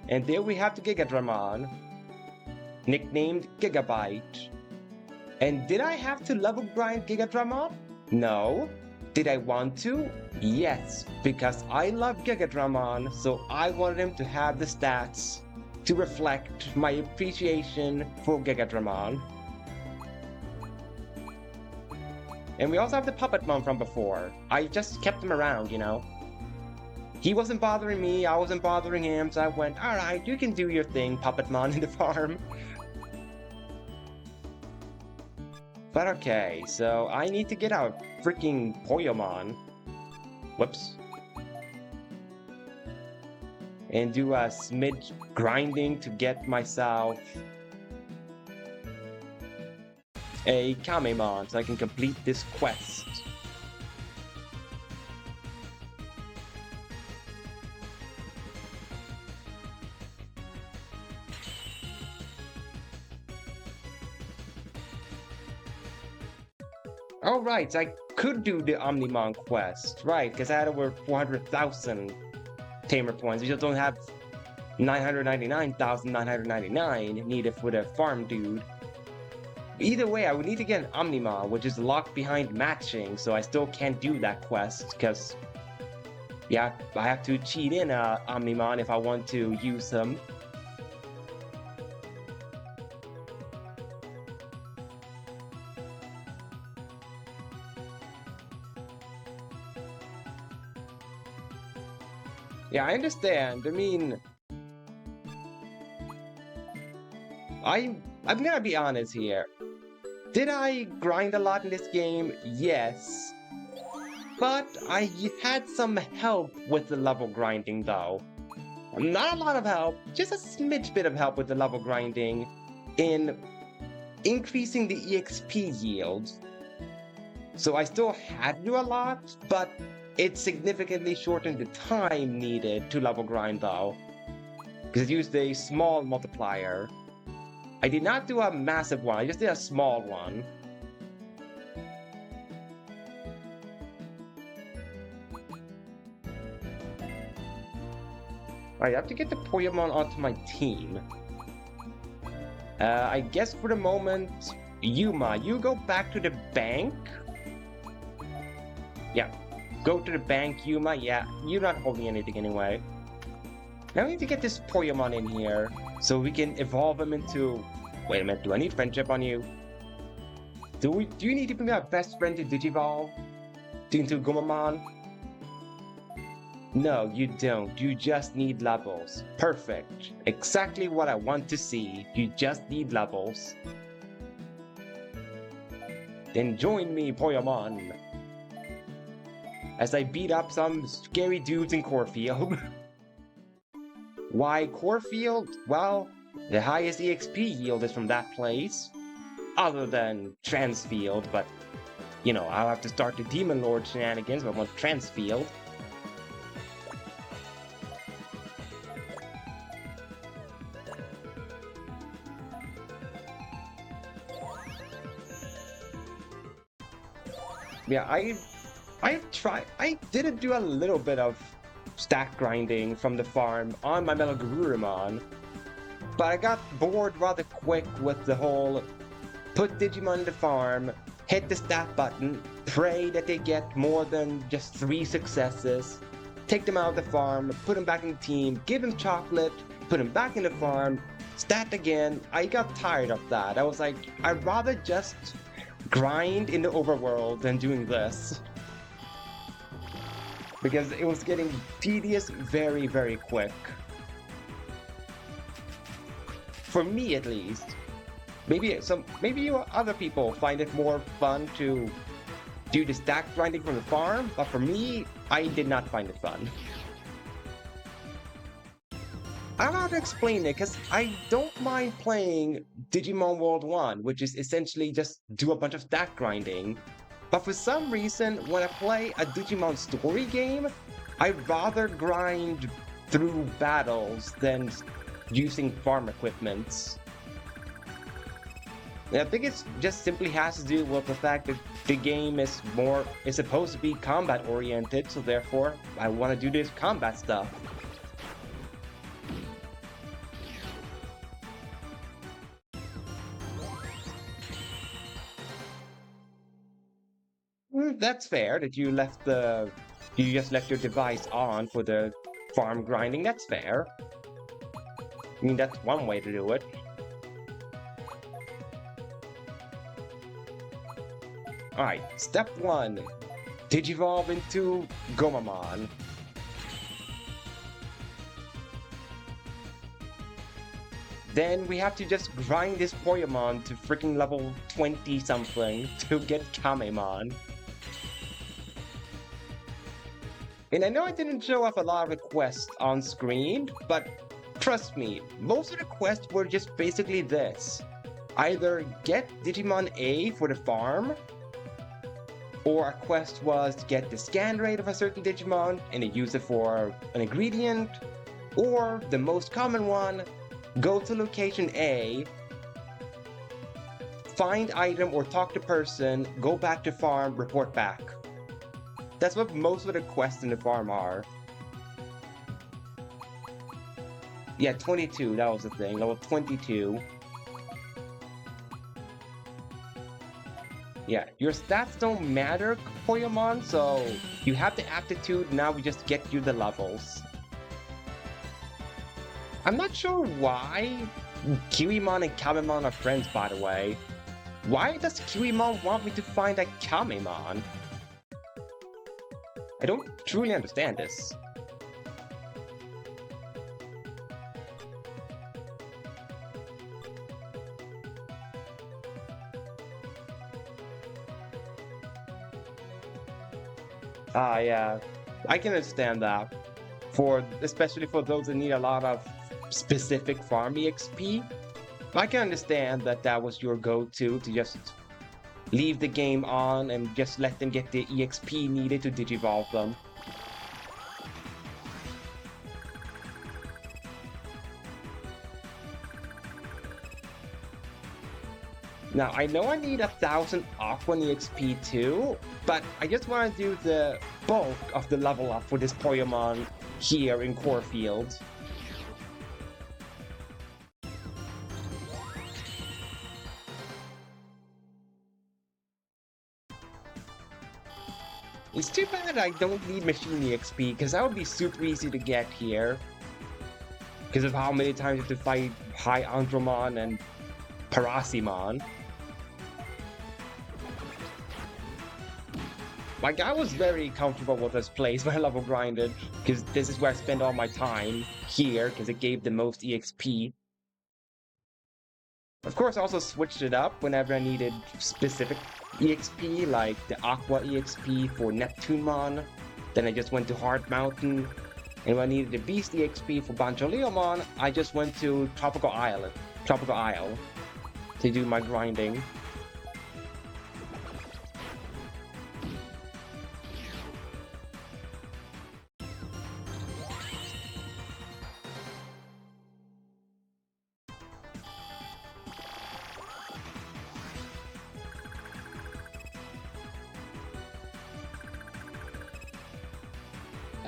And there we have the Gigadramon, nicknamed Gigabyte. And did I have to level grind Gigadramon? No. Did I want to? Yes, because I love Gigadramon, so I wanted him to have the stats to reflect my appreciation for Gigadramon. And we also have the Puppetmon from before. I just kept him around, you know. He wasn't bothering me, I wasn't bothering him, so I went, alright, you can do your thing, Puppetmon in the farm. But okay, so I need to get a freaking Poyomon. Whoops. And do a smidge grinding to get myself a Kamemon so I can complete this quest. Oh right, I could do the Omnimon quest, right, because I had over 400,000 Tamer points. We just don't have 999,999 needed for the farm dude. Either way, I would need to get an Omnimon, which is locked behind matching, so I still can't do that quest, because, yeah, I have to cheat in a Omnimon if I want to use him. Yeah, I understand. I mean, I'm gonna be honest here. Did I grind a lot in this game? Yes. But I had some help with the level grinding though. Not a lot of help, just a smidge bit of help with the level grinding in increasing the EXP yield. So I still had to do a lot, but it significantly shortened the time needed to level grind though, because it used a small multiplier. I did not do a massive one, I just did a small one. Alright, I have to get the Poyomon onto my team. I guess for the moment, Yuma, you go back to the bank. Yeah. Go to the bank, Yuma. Yeah, you're not holding anything anyway. Now we need to get this Poyomon in here so we can evolve him into... Wait a minute, do I need friendship on you? Do you need to be my best friend to Digivolve? Into Kamemon? No, you don't. You just need levels. Perfect. Exactly what I want to see. You just need levels. Then join me, Poyomon, as I beat up some scary dudes in Corefield. Why Corefield? Well, the highest EXP yield is from that place. Other than Transfield, but, you know, I'll have to start the Demon Lord shenanigans if I want Transfield. Yeah, I did do a little bit of stack grinding from the farm on my Melogarurumon, but I got bored rather quick with the whole put Digimon in the farm, hit the stat button, pray that they get more than just 3 successes, take them out of the farm, put them back in the team, give them chocolate, put them back in the farm, stat again. I got tired of that. I was like, I'd rather just grind in the overworld than doing this, because it was getting tedious very, very quick. For me, at least. Maybe you other people find it more fun to do the stack grinding from the farm, but for me, I did not find it fun. I don't know how to explain it, because I don't mind playing Digimon World 1, which is essentially just do a bunch of stack grinding. But for some reason, when I play a Digimon story game, I'd rather grind through battles than using farm equipments. And I think it just simply has to do with the fact that the game is supposed to be combat oriented, so therefore I want to do this combat stuff. That's fair that you just left your device on for the farm grinding. That's fair. I mean, that's one way to do it. Alright, step 1. Digivolve into Kamemon. Then we have to just grind this Poyomon to freaking level 20 something to get Kamemon. And I know I didn't show off a lot of the quests on screen, but trust me, most of the quests were just basically this. Either get Digimon A for the farm, or a quest was to get the scan rate of a certain Digimon and then use it for an ingredient, or the most common one, go to location A, find item or talk to person, go back to farm, report back. That's what most of the quests in the farm are. Yeah, 22, that was the thing, level 22. Yeah, your stats don't matter, Poyomon, so you have the aptitude, now we just get you the levels. I'm not sure why Kiwimon and Kamemon are friends, by the way. Why does Kiwimon want me to find a Kamemon? I don't truly understand this. Yeah, I can understand that. Especially for those that need a lot of specific farm EXP, I can understand that that was your go-to to just leave the game on and just let them get the EXP needed to digivolve them. Now, I know I need 1,000 Aquan EXP too, but I just want to do the bulk of the level up for this Poyomon here in Core Field. It's too bad I don't need Machine EXP, because that would be super easy to get here. Because of how many times you have to fight High Andromon and Parasimon. Like, I was very comfortable with this place when I level grinded, because this is where I spend all my time here, because it gave the most EXP. Of course, I also switched it up whenever I needed specific EXP, like the Aqua EXP for Neptunemon. Then I just went to Hard Mountain. And when I needed the Beast EXP for Bancholeomon, I just went to Tropical Isle to do my grinding.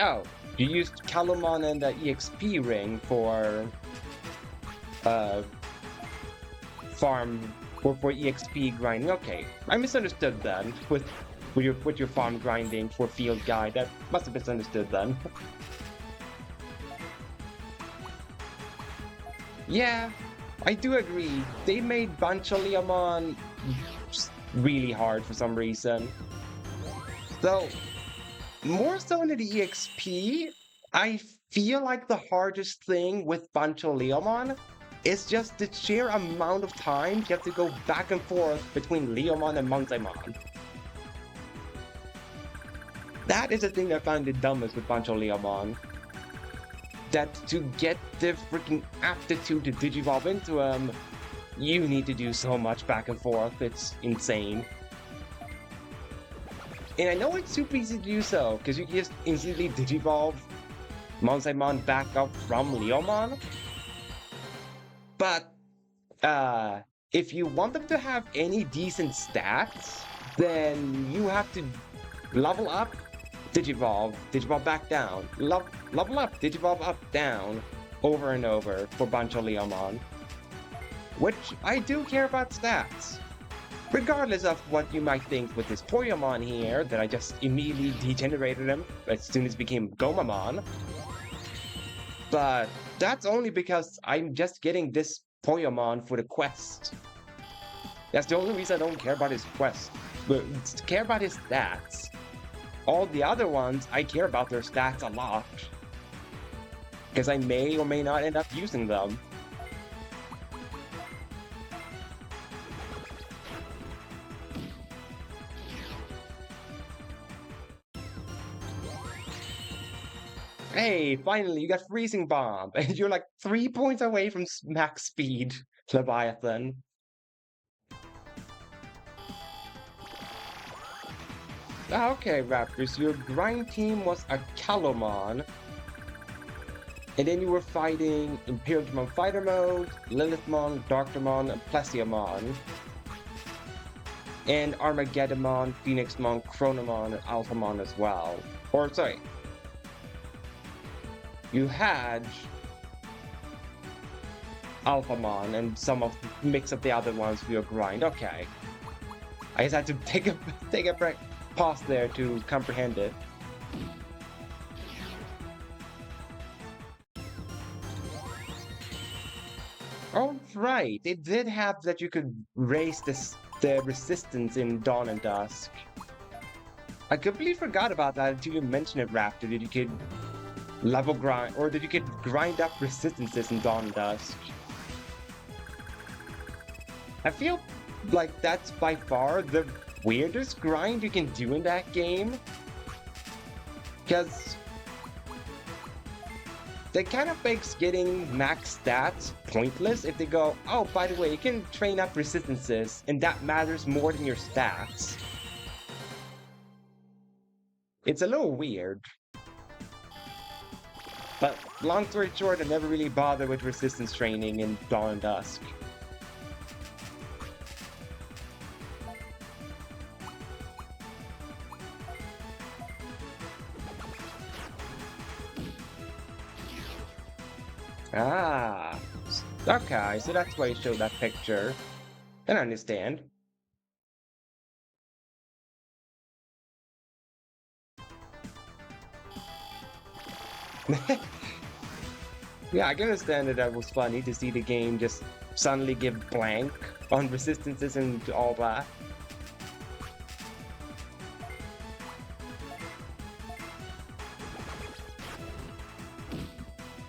Oh, you used Kamemon and the EXP ring for farm for EXP grinding. Okay, I misunderstood then with your farm grinding for field guide. That must have misunderstood then. Yeah, I do agree. They made Bancholeomon really hard for some reason. So, more so than the EXP, I feel like the hardest thing with Bancholeomon is just the sheer amount of time you have to go back and forth between Leomon and Monzaimon. That is the thing I find the dumbest with Bancholeomon. That to get the freaking aptitude to digivolve into him, you need to do so much back and forth, it's insane. And I know it's super easy to do so, because you can just instantly digivolve Monzaimon back up from Leomon. But, if you want them to have any decent stats, then you have to level up, digivolve back down, level up, digivolve up, down, over and over for Bancholeomon. Which, I do care about stats. Regardless of what you might think with this Poyomon here, that I just immediately degenerated him as soon as he became Gomamon. But that's only because I'm just getting this Poyomon for the quest. That's the only reason I don't care about his quest. But care about his stats. All the other ones, I care about their stats a lot. Because I may or may not end up using them. Hey, finally, you got Freezing Bomb, and you're like 3 points away from max speed, Leviathan. Okay, Raptors, your grind team was a Kalomon. And then you were fighting Imperial Demon Fighter Mode, Lilithmon, Darkdemon, and Plesiomon. And Armageddonmon, Phoenixmon, Chronomon, and Alphamon as well. Or, sorry. You had Alphamon and some of mix of the other ones for your grind. Okay. I just had to take a break, pause there to comprehend it. Oh, right. It did have that you could raise the resistance in Dawn and Dusk. I completely forgot about that until you mentioned it, Raptor, that you could level grind, or that you could grind up resistances in Dawn and Dusk. I feel like that's by far the weirdest grind you can do in that game. Because that kind of makes getting max stats pointless if they go, oh, by the way, you can train up resistances, and that matters more than your stats. It's a little weird. But long story short, I never really bothered with resistance training in Dawn and Dusk. Ah, okay, so that's why you showed that picture. I understand. Yeah, I can understand that was funny to see the game just suddenly give blank on resistances and all that.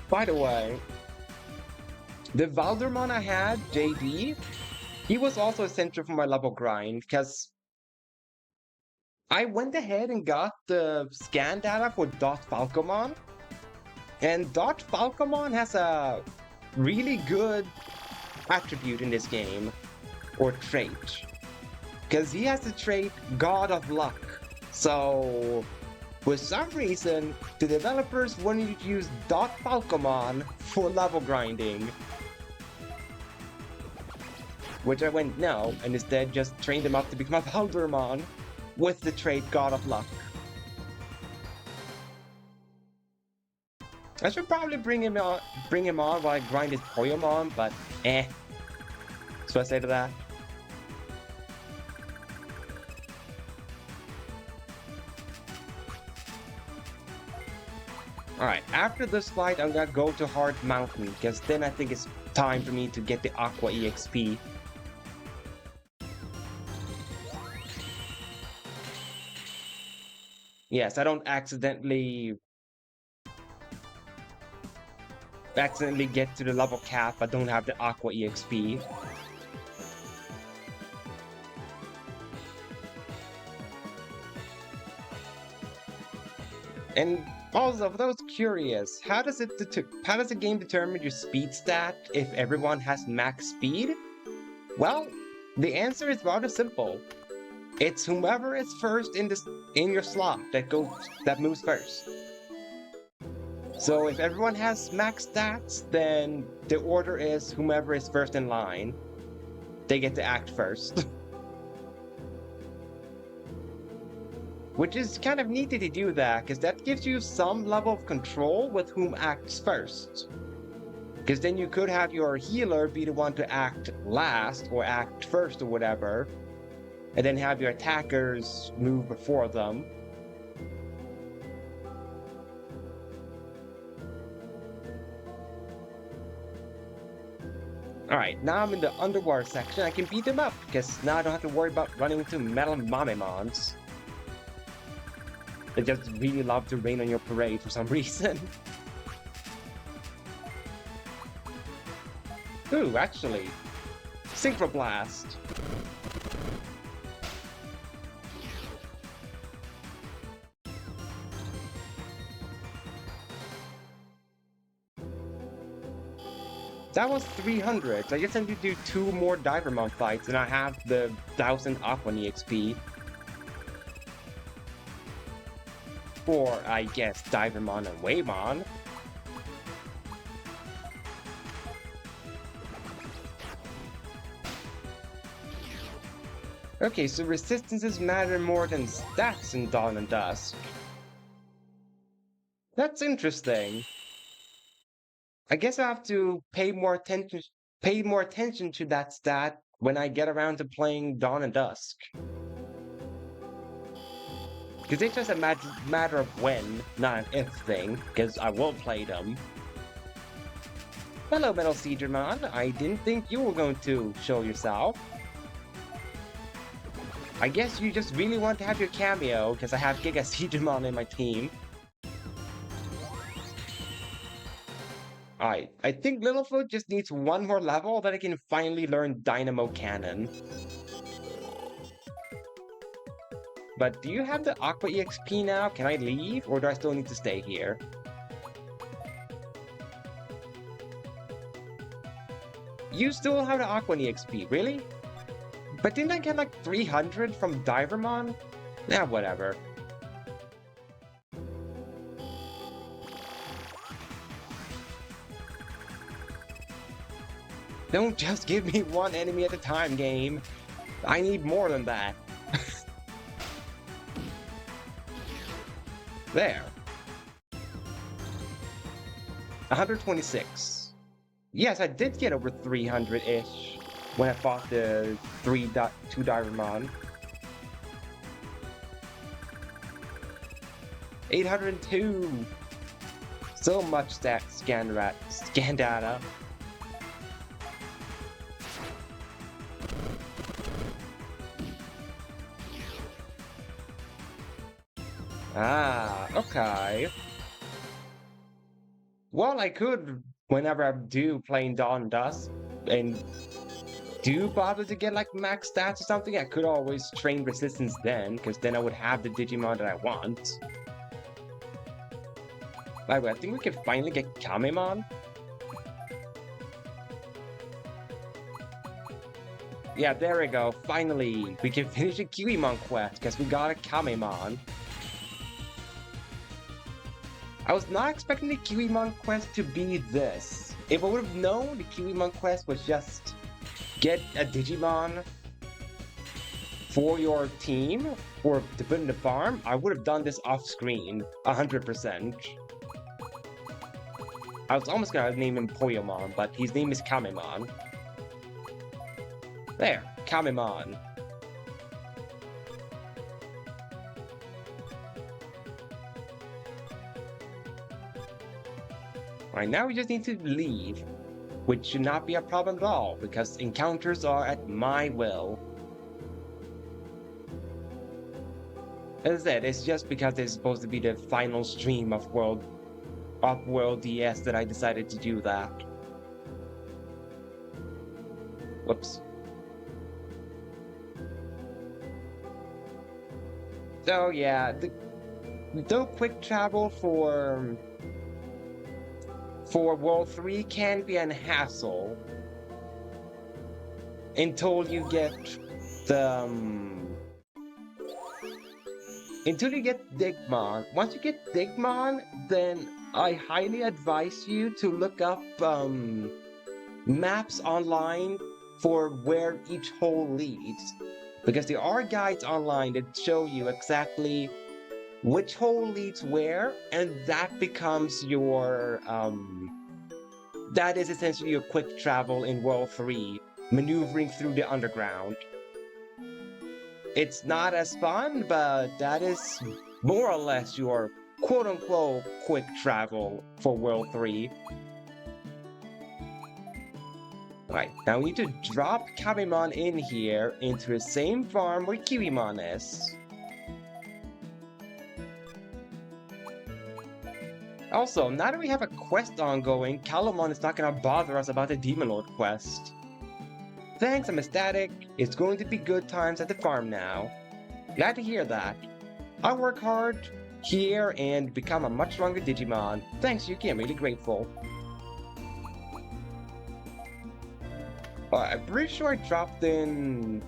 By the way, the Valdermon I had, JD, he was also essential for my level grind, because I went ahead and got the scan data for Dot Falcomon, and Dot Falcomon has a really good attribute in this game, or trait, because he has the trait God of Luck. So, for some reason, the developers wanted you to use Dot Falcomon for level grinding. Which I went no, and instead just trained him up to become a Valdermon with the trait God of Luck. I should probably bring him on while I grind his Poyomon, but eh. That's what I say to that. Alright, after this fight, I'm gonna go to Hard Mountain, because then I think it's time for me to get the Aqua EXP. Yes, I don't accidentally get to the level cap, but don't have the Aqua EXP. And also, for those curious, how does the game determine your speed stat if everyone has max speed? Well, the answer is rather simple. It's whomever is first in your slot that moves first. So if everyone has max stats, then the order is whomever is first in line. They get to act first. Which is kind of neat to do that, because that gives you some level of control with whom acts first. Because then you could have your healer be the one to act last, or act first, or whatever. and then have your attackers move before them. Alright, now I'm in the underwater section. I can beat them up, because now I don't have to worry about running into metal Kamemons. They just really love to rain on your parade for some reason. Ooh, actually. Synchro Blast. That was 300, so I guess I need to do 2 more Digimon fights, and I have the 1000 Aquan EXP. For, I guess, Digimon and Waymon. Okay, so resistances matter more than stats in Dawn and Dusk. That's interesting. I guess I have to pay more attention to that stat when I get around to playing Dawn and Dusk. Because it's just a matter of when, not an if thing, because I will play them. Hello, Metal Digimon. I didn't think you were going to show yourself. I guess you just really want to have your cameo, because I have Giga Digimon in my team. Alright, I think Littlefoot just needs one more level that I can finally learn Dynamo Cannon. But do you have the Aqua EXP now? Can I leave, or do I still need to stay here? You still have the Aqua EXP, really? But didn't I get like 300 from Divermon? Nah, whatever. Don't just give me one enemy at a time, game. I need more than that. There. 126. Yes, I did get over 300-ish when I fought the 2 Diremon. 802. So much scan data. Ah, okay. Well, I could, whenever I do playing Dawn Dusk, and do bother to get like max stats or something, I could always train resistance then, because then I would have the Digimon that I want. By the way, I think we can finally get Kamemon. Yeah, there we go. Finally, we can finish a Kiwimon quest, because we got a Kamemon. I was not expecting the Kiwimon quest to be this. If I would have known the Kiwimon quest was just get a Digimon for your team, or to put in the farm, I would have done this off-screen, 100%. I was almost gonna name him Poyomon, but his name is Kamemon. There, Kamemon. Right now we just need to leave, which should not be a problem at all, because encounters are at my will. As I said, it's just because it's supposed to be the final stream of World DS that I decided to do that. Whoops. So yeah, the quick travel for World 3 can be an hassle until you get the until you get Digimon. Once you get Digimon, then I highly advise you to look up maps online for where each hole leads, because there are guides online that show you exactly which hole leads where, and that becomes your that is essentially your quick travel in World 3, maneuvering through the underground. It's not as fun, but that is more or less your quote-unquote quick travel for World 3. Right, now we need to drop Kamemon in here into the same farm where Kiwimon is. Also, now that we have a quest ongoing, Kamemon is not gonna bother us about the Demon Lord quest. Thanks, I'm ecstatic. It's going to be good times at the farm now. Glad to hear that. I'll work hard here and become a much stronger Digimon. Thanks, Yuki, I'm really grateful. I'm pretty sure I dropped in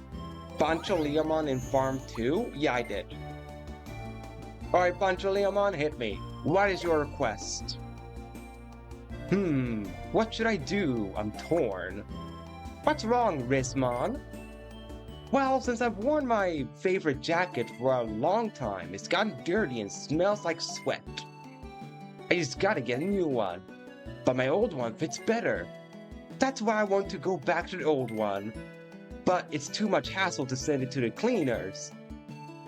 Leomon in Farm 2? Yeah, I did. Alright, Leomon, hit me. What is your request? What should I do? I'm torn. What's wrong, Rismon? Well, since I've worn my favorite jacket for a long time, it's gotten dirty and smells like sweat. I just gotta get a new one. But my old one fits better. That's why I want to go back to the old one. But it's too much hassle to send it to the cleaners.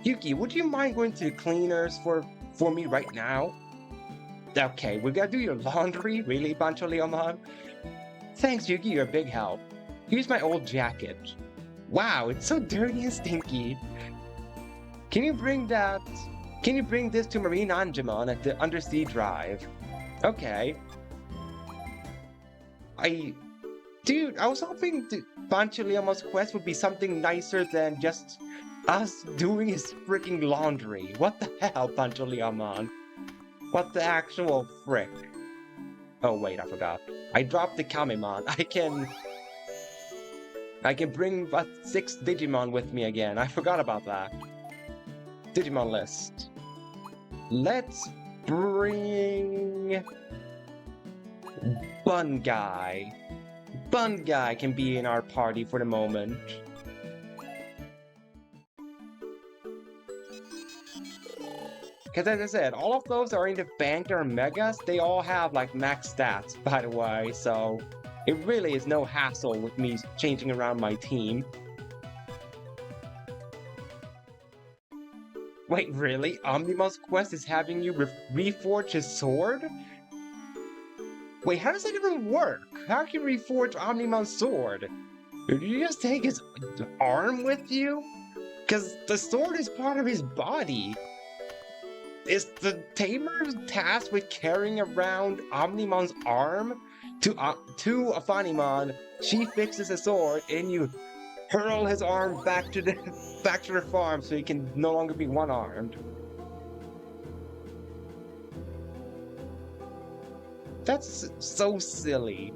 Yuki, would you mind going to the cleaners for me right now? Okay, we gotta do your laundry? Really, Leomon? Thanks, Yuki, you're a big help. Here's my old jacket. Wow, it's so dirty and stinky. Can you bring this to Marine Angemon at the Undersea Drive? Okay. Dude, I was hoping Leomon's quest would be something nicer than just us doing his freaking laundry. What the hell, Leomon? What the actual frick? Oh wait, I forgot. I dropped the Kamemon. I can bring 6 Digimon with me again. I forgot about that. Digimon list. Let's bring Bun Guy. Bun Guy can be in our party for the moment. Because as I said, all of those are in the bank or megas. They all have like max stats, by the way, so it really is no hassle with me changing around my team. Wait, really? Omnimon's quest is having you reforge his sword? Wait, how does that even work? How can you reforge Omnimon's sword? Did you just take his arm with you? Because the sword is part of his body. Is the tamer tasked with carrying around Omnimon's arm to Afanimon? She fixes the sword, and you hurl his arm back to the farm so he can no longer be one-armed. That's so silly.